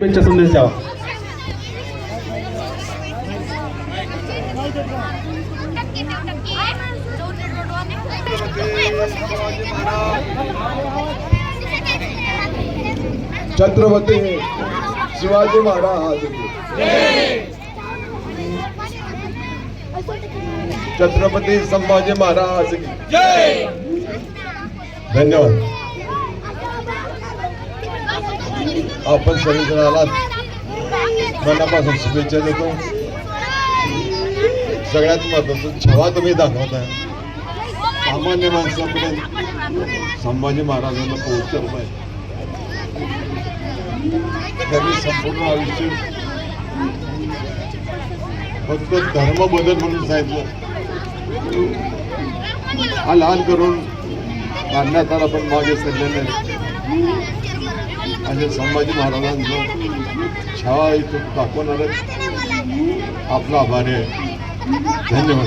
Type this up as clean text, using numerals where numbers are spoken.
शुभेच्छा संदेश द्यावा. छत्रपती शिवाजी महाराज की छत्रपती संभाजी महाराज की धन्यवाद. आपण सगळेजण आलात मनापासून शुभेच्छा देतो. सगळ्यात महत्वाचं छवा तुम्ही दाखवताय. सामान्य माणसापर्यंत संभाजी महाराजांना पोहोचलं पाहिजे. त्यांनी संपूर्ण आयुष्य फक्त धर्म बदल म्हणून सांगितलं. हा लहान करून काढण्यात आला पण मागे सडलेले आणि संभाजी महाराजांचं छावा इथं दाखवणारच आपला आभार आहे. धन्यवाद.